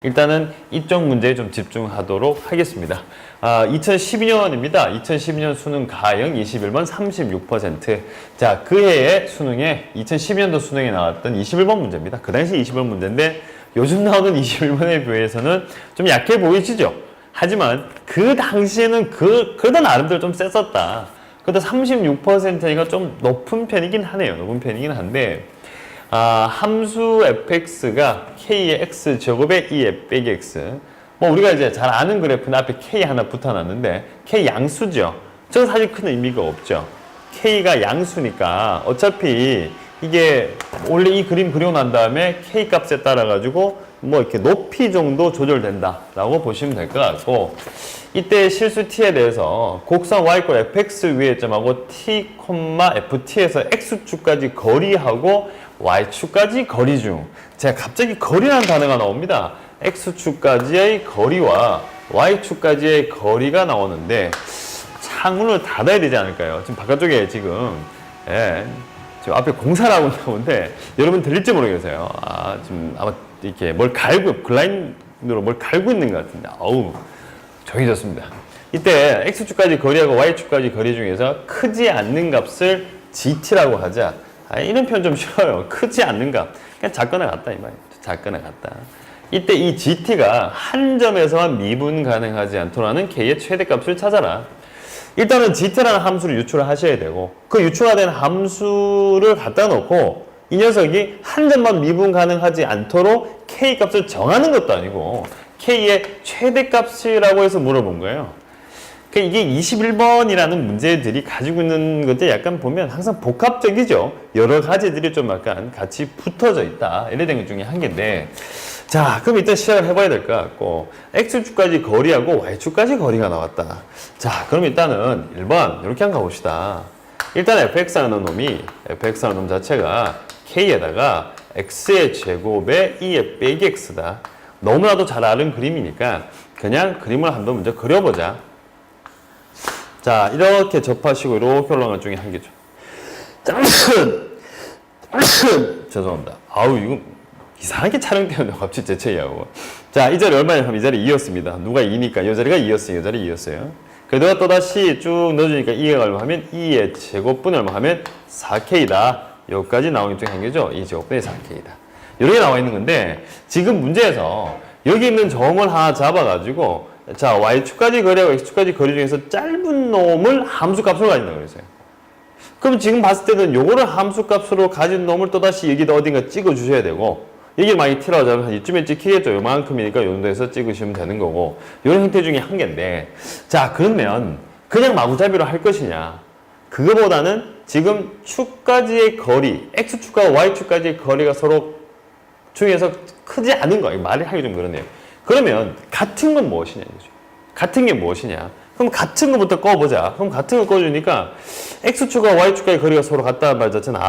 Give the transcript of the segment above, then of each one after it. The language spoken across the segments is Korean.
일단은 이쪽 문제에 좀 집중하도록 하겠습니다. 2012년입니다. 2012년 수능 가형 21번 36%. 자, 그 해에 수능에 2012년도 수능에 나왔던 21번 문제입니다. 그 당시 21번 문제인데 요즘 나오는 21번에 비해서는 좀 약해 보이시죠? 하지만 그 당시에는 그래도 나름대로 좀 셌었다. 그래도 36%니까 좀 높은 편이긴 하네요. 높은 편이긴 한데 함수 fx가 k의 x 제곱에 2의 빼기 x. 뭐 우리가 이제 잘 아는 그래프는 앞에 k 하나 붙어놨는데 k 양수죠. 저는 사실 큰 의미가 없죠. k가 양수니까 어차피 이게 원래 이 그림 그리고 난 다음에 k 값에 따라 가지고 뭐 이렇게 높이 정도 조절된다라고 보시면 될 것 같고, 이때 실수 t에 대해서 곡선 y 꼴 fx 위의 점하고 t, ft에서 x축까지 거리하고 y축까지 거리 중, 제가 갑자기 거리라는 단어가 나옵니다. x축까지의 거리와 y축까지의 거리가 나오는데 창문을 닫아야 되지 않을까요? 지금 바깥쪽에 지금 지금 앞에 공사를 하고 있는데 여러분 들릴지 모르겠어요. 지금 아마 이렇게 블라인드로 뭘 갈고 있는 것 같은데, 어우, 조용해졌습니다. 이때 x축까지 거리하고 y축까지 거리 중에서 크지 않는 값을 gt라고 하자. 이런 표현 좀 싫어요. 크지 않는 값. 그냥 작거나 같다 이 말이에요. 작거나 같다. 이때 이 gt가 한 점에서만 미분 가능하지 않도록 하는 k의 최대값을 찾아라. 일단은 gt라는 함수를 유출을 하셔야 되고, 그 유출화된 함수를 갖다 놓고 이 녀석이 한 점만 미분 가능하지 않도록 k 값을 정하는 것도 아니고 k의 최대값이라고 해서 물어본 거예요. 그러니까 이게 21번이라는 문제들이 가지고 있는 것들 약간 보면 항상 복합적이죠. 여러 가지들이 좀 약간 같이 붙어져 있다. 이래 된 것 중에 한 개인데, 자, 그럼 일단 시작을 해봐야 될 것 같고, x축까지 거리하고 y축까지 거리가 나왔다. 자, 그럼 일단은 1번 이렇게 한번 가봅시다. 일단 fx라는 놈 자체가 k에다가 x의 제곱에 2의 빼기 x다. 너무나도 잘 아는 그림이니까 그냥 그림을 한번 먼저 그려보자. 자, 이렇게 접하시고 이렇게 올라간 중에 한 개죠. 죄송합니다. 이거 이상하게 촬영되었네요. 갑자기 제 체이하고. 자, 이 자리 얼마냐 하면 이 자리 2였습니다. 누가 2니까 이 자리가 2였어요. 이 자리 2였어요. 그래도 또다시 쭉 넣어주니까 2가 얼마 하면 2의 제곱분이 얼마 하면 4k다. 여기까지 나오는 중에 한 개죠. 2 제곱분이 4k다. 이렇게 나와 있는 건데, 지금 문제에서 여기 있는 점을 하나 잡아가지고, 자, y축까지 거리하고 x축까지 거리 중에서 짧은 놈을 함수값으로 가진다고 그랬어요. 그럼 지금 봤을 때는 요거를 함수값으로 가진 놈을 또다시 여기다 어딘가 찍어 주셔야 되고, 여기 많이 t라고 하면 이쯤에 찍히겠죠. 요만큼이니까 요 정도에서 찍으시면 되는 거고, 요런 형태 중에 한 개인데, 자, 그러면 그냥 마구잡이로 할 것이냐, 그거보다는 지금 축까지의 거리, x축과 y축까지의 거리가 서로 중에서 크지 않은 거, 말이 하기 좀 그러네요. 그러면 같은 건 무엇이냐 이거죠. 같은 게 무엇이냐? 그럼 같은 거부터 꺼보자. 그럼 같은 거 꺼주니까 x축과 y축과의 거리가 서로 같다는 말 자체는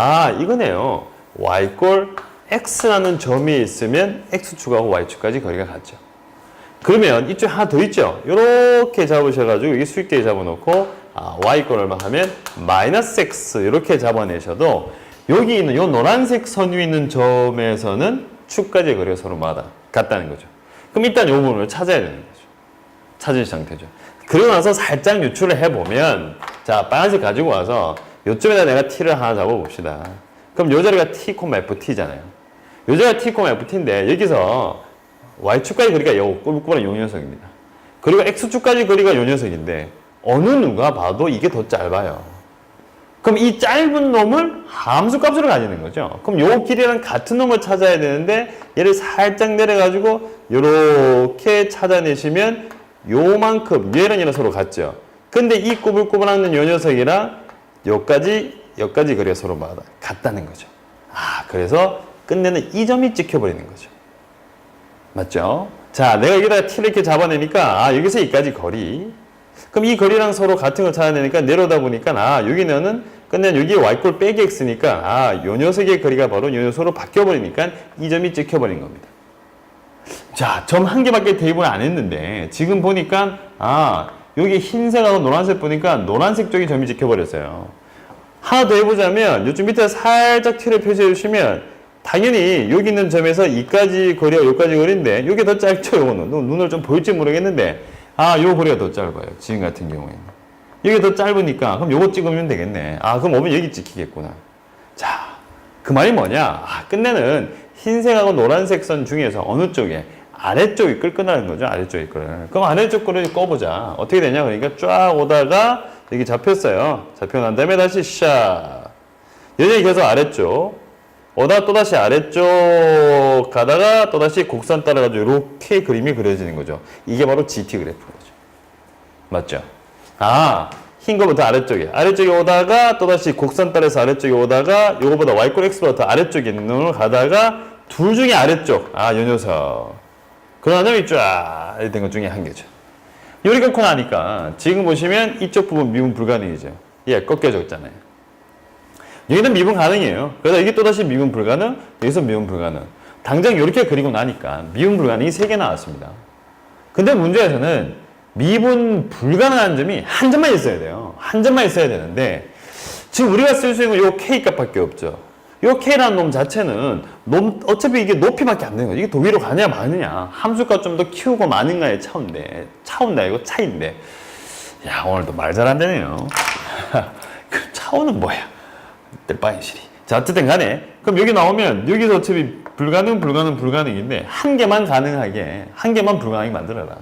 이거네요. y꼴 x라는 점이 있으면 x축하고 y축까지 거리가 같죠. 그러면 이쪽에 하나 더 있죠. 이렇게 잡으셔가지고 이게 수익대에 잡아놓고 y꼴 얼마 하면 마이너스 x 이렇게 잡아내셔도 여기 있는 이 노란색 선 위에 있는 점에서는 축까지의 거리가 서로 같다는 거죠. 그럼 일단 이 부분을 찾아야 되는 거죠. 찾은 상태죠. 그러고 나서 살짝 유출을 해보면, 자, 빨간색 가지고 와서 이쪽에다 내가 t를 하나 잡아봅시다. 그럼 이 자리가 t, ft잖아요. 이 자리가 t, ft인데 여기서 y축까지 거리가 요 꾸불꾸불한 요 녀석입니다. 그리고 x축까지 거리가 요 녀석인데 어느 누가 봐도 이게 더 짧아요. 그럼 이 짧은 놈을 함수값으로 가지는 거죠. 그럼 요 길이랑 같은 놈을 찾아야 되는데 얘를 살짝 내려가지고 요렇게 찾아내시면 요만큼, 얘랑 서로 같죠. 근데 이 꾸불꾸불한 요 녀석이랑 여기까지 거리가 서로 같다는 거죠. 그래서 끝내는 이 점이 찍혀버리는 거죠. 맞죠? 자, 내가 여기다가 t를 이렇게 잡아내니까 여기서 여기까지 거리. 그럼 이 거리랑 서로 같은 걸 찾아내니까 내려오다 보니까 여기는 끝내 여기 y꼴 빼기 x니까 요 녀석의 거리가 바로 요 녀석으로 바뀌어버리니까 이 점이 찍혀버린 겁니다. 자, 점 한 개밖에 대입을 안 했는데 지금 보니까 여기 흰색하고 노란색 보니까 노란색 쪽이 점이 찍혀버렸어요. 하나 더 해보자면 이쪽 밑에 살짝 t를 표시해 주시면 당연히 여기 있는 점에서 이까지 거리와 여기까지 거리인데 이게 더 짧죠. 요거는 눈을 좀 보일지 모르겠는데 요 거리가 더 짧아요. 지금 같은 경우에는 이게 더 짧으니까 그럼 요거 찍으면 되겠네. 그럼 오면 여기 찍히겠구나. 자, 그 말이 뭐냐? 끝내는 흰색하고 노란색 선 중에서 어느 쪽에 아래쪽이 끌끈하는 거죠. 아래쪽이 끌끈. 그럼 아래쪽 거를 꺼보자. 어떻게 되냐? 그러니까 쫙 오다가 여기 잡혔어요. 잡혀 난 다음에 다시 샤. 여전히 계속 아래쪽. 오다 또다시 아래쪽 가다가 또다시 곡선 따라가지고 이렇게 그림이 그려지는 거죠. 이게 바로 GT 그래프인 거죠. 맞죠? 흰 거부터 아래쪽에 오다가 또다시 곡선 따라서 아래쪽에 오다가 요거보다 Y꼴 X보다 더 아래쪽에 있는 놈을 가다가 둘 중에 아래쪽. 요 녀석. 그런 점이 쫙 된 것 중에 한 개죠. 요리 끊고 나니까 지금 보시면 이쪽 부분 미분 불가능이죠. 꺾여졌잖아요. 여기는 미분 가능이에요. 그래서 이게 또다시 미분 불가능, 여기서 미분 불가능. 당장 이렇게 그리고 나니까 미분 불가능이 3개 나왔습니다. 근데 문제에서는 미분 불가능한 점이 한 점만 있어야 돼요. 한 점만 있어야 되는데 지금 우리가 쓸 수 있는 요 K 값밖에 없죠. 요 K라는 놈 자체는 어차피 이게 높이밖에 안 되는 거죠. 이게 더 위로 가냐 마느냐. 함수값 좀 더 키우고 마는가의 차운데 이거 차인데. 야, 오늘도 말 잘 안 되네요. 그 차오는 뭐야? 뜰바인실이. 자, 어쨌든 간에 그럼 여기 나오면 여기서 어차피 불가능인데 한 개만 가능하게 한 개만 불가능하게 만들어라.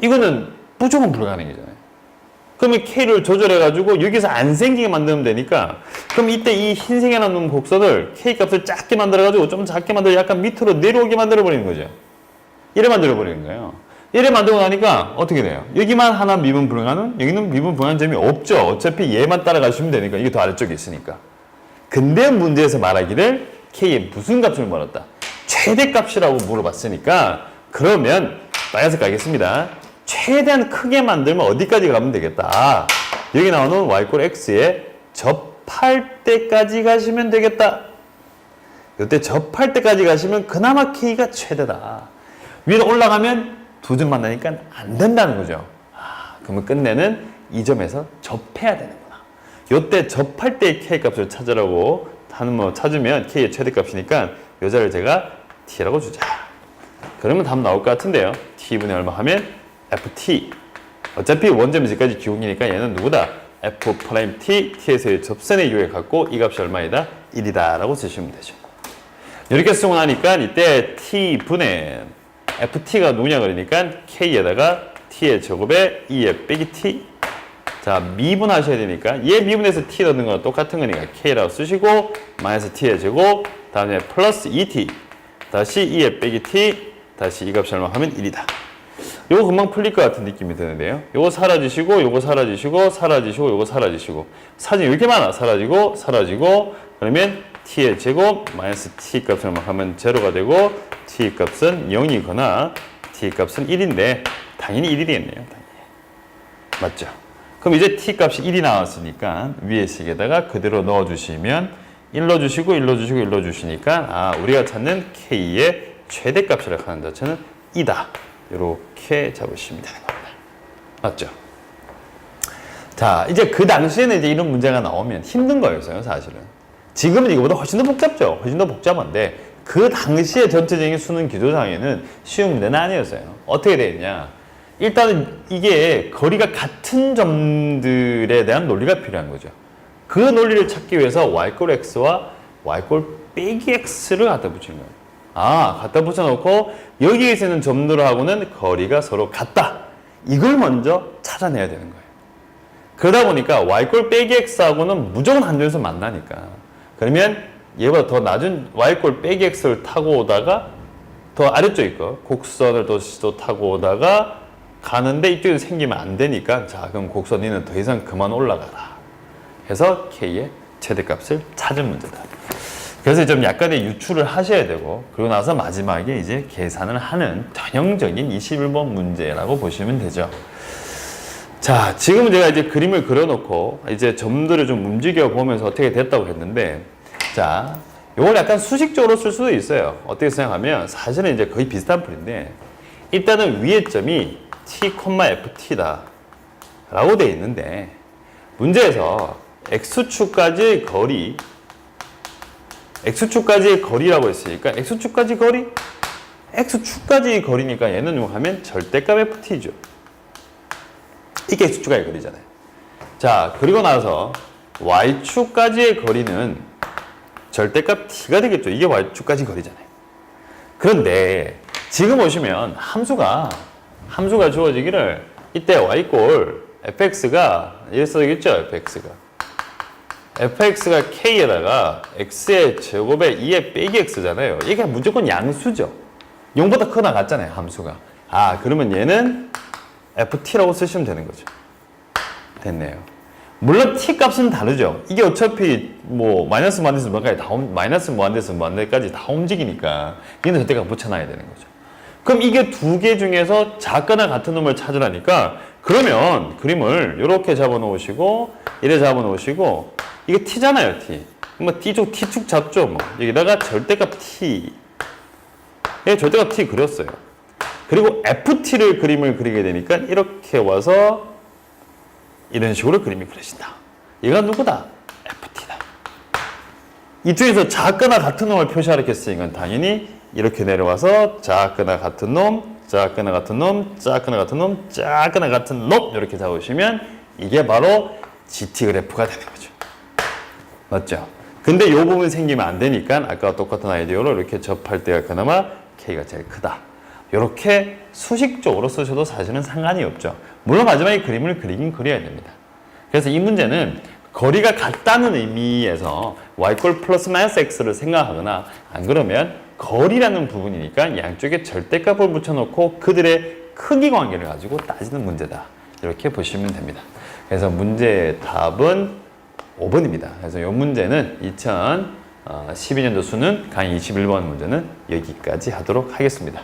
이거는 무조건 불가능이잖아요. 그러면 K를 조절해가지고 여기서 안 생기게 만들면 되니까 그럼 이때 이 흰색에 남는 곡선을 K 값을 작게 만들어가지고 좀 작게 만들어 약간 밑으로 내려오게 만들어버리는 거죠. 이래 만들어버리는 거예요. 이래 만들고 나니까 어떻게 돼요? 여기만 하나 미분 불가능? 여기는 미분 불가능 점이 없죠. 어차피 얘만 따라가시면 되니까 이게 더 아래쪽에 있으니까. 근데 문제에서 말하기를 K의 무슨 값을 물었다? 최대값이라고 물어봤으니까 그러면 빨간색 가겠습니다. 최대한 크게 만들면 어디까지 가면 되겠다. 여기 나오는 Y꼴 X에 접할 때까지 가시면 되겠다. 이때 접할 때까지 가시면 그나마 K가 최대다. 위로 올라가면 두 점 만나니까 안 된다는 거죠. 그러면 끝내는 이 점에서 접해야 되는구나. 이때 접할 때의 K 값을 찾으라고 찾으면 K의 최대값이니까 이 자를 제가 T라고 주자. 그러면 답 나올 것 같은데요. T분의 얼마 하면 FT. 어차피 원점 지까지 기울기니까 얘는 누구다? F'T, T에서의 접선의 유에 갖고 이 값이 얼마이다? 1이다 라고 쓰시면 되죠. 이렇게 쓰고 나니까 이때 T분의 FT가 누구냐 그러니까 K에다가 T의 제곱에 2에 빼기 T. 자, 미분하셔야 되니까 얘 미분해서 T 넣는 거랑 똑같은 거니까 K라고 쓰시고 마이너스 T의 제곱 다음에 플러스 2T 다시 2에 빼기 T 다시 이 값이 얼마 하면 1이다. 요거 금방 풀릴 것 같은 느낌이 드는데요. 요거 사라지시고 요거 사라지시고 사라지시고 요거 사라지시고 사진이 왜 이렇게 많아? 사라지고 사라지고 그러면 T의 제곱 마이너스 T 값을 얼마 하면 제로가 되고 T 값은 0이거나 T 값은 1인데 당연히 1이 되겠네요. 당연히. 맞죠? 그럼 이제 T 값이 1이 나왔으니까 위에 식에다가 그대로 넣어주시면 1 넣어주시고 1 넣어주시고 1 넣어주시니까 우리가 찾는 K의 최대값이라고 하는 자체는 2다. 이렇게 잡으시면 되는 겁니다. 맞죠? 자, 이제 그 당시에는 이제 이런 문제가 나오면 힘든 거였어요, 사실은. 지금은 이거보다 훨씬 더 복잡죠. 훨씬 더 복잡한데 그 당시에 전체적인 수능 기조상에는 쉬운 문제는 아니었어요. 어떻게 되었냐? 일단은 이게 거리가 같은 점들에 대한 논리가 필요한 거죠. 그 논리를 찾기 위해서 Y꼴 X와 Y꼴 빼기 X를 갖다 붙인 거예요. 갖다 붙여놓고 여기에 있는 점들하고는 거리가 서로 같다. 이걸 먼저 찾아내야 되는 거예요. 그러다 보니까 Y꼴 빼기 X하고는 무조건 한 점에서 만나니까. 그러면 얘보다 더 낮은 Y꼴 빼기 X를 타고 오다가 더 아래쪽에 거 곡선을 또 타고 오다가 가는데 이쪽에서 생기면 안 되니까 자, 그럼 곡선 위는 더 이상 그만 올라가라. 해서 K의 최대값을 찾은 문제다. 그래서 좀 약간의 유추를 하셔야 되고 그리고 나서 마지막에 이제 계산을 하는 전형적인 21번 문제라고 보시면 되죠. 자, 지금은 제가 이제 그림을 그려놓고 이제 점들을 좀 움직여 보면서 어떻게 됐다고 했는데 자, 요걸 약간 수식적으로 쓸 수도 있어요. 어떻게 생각하면 사실은 이제 거의 비슷한 풀인데 일단은 위의 점이 t, ft다 라고 되어 있는데 문제에서 x축까지의 거리 x축까지의 거리라고 했으니까 x축까지 거리? x축까지 거리니까 얘는 뭐 하면 절대값 ft죠. 이게 x축까지 거리잖아요. 자, 그리고 나서 y축까지의 거리는 절대값 t가 되겠죠. 이게 y축까지 거리잖아요. 그런데 지금 보시면 함수가 주어지기를 이때 y꼴 fx가 이래 써야겠죠. fx가 k에다가 x의 제곱에 2의 빼기 x잖아요. 이게 무조건 양수죠. 0보다 크거나 같잖아요. 함수가. 그러면 얘는 ft라고 쓰시면 되는 거죠. 됐네요. 물론 t 값은 다르죠. 이게 어차피 뭐 마이너스 무한대에서 마이너스 무한대에서 무한대까지 다 움직이니까 얘는 절대값 붙여놔야 되는 거죠. 그럼 이게 두 개 중에서 작거나 같은 놈을 찾으라니까, 그러면 그림을 이렇게 잡아놓으시고 이래 잡아놓으시고, 이게 t잖아요. t. 뭐 t축 잡죠. 뭐 여기다가 절대값 t. 예, 절대값 t 그렸어요. 그리고 ft를 그림을 그리게 되니까 이렇게 와서 이런 식으로 그림이 그려진다. 얘가 누구다? ft다. 이쪽에서 작거나 같은 놈을 표시하겠으니까 당연히 이렇게 내려와서 작거나 같은 놈, 작거나 같은 놈, 작거나 같은 놈, 작거나 같은 놈 이렇게 잡으시면 이게 바로 GT 그래프가 되는 거죠. 맞죠? 근데 이 부분이 생기면 안 되니까 아까와 똑같은 아이디어로 이렇게 접할 때가 그나마 K가 제일 크다. 이렇게 수식적으로 쓰셔도 사실은 상관이 없죠. 물론 마지막에 그림을 그리긴 그려야 됩니다. 그래서 이 문제는 거리가 같다는 의미에서 y꼴 플러스 마이너스 x를 생각하거나, 안 그러면 거리라는 부분이니까 양쪽에 절대값을 붙여놓고 그들의 크기 관계를 가지고 따지는 문제다. 이렇게 보시면 됩니다. 그래서 문제의 답은 5번입니다. 그래서 이 문제는 2012년도 수능 강의 21번 문제는 여기까지 하도록 하겠습니다.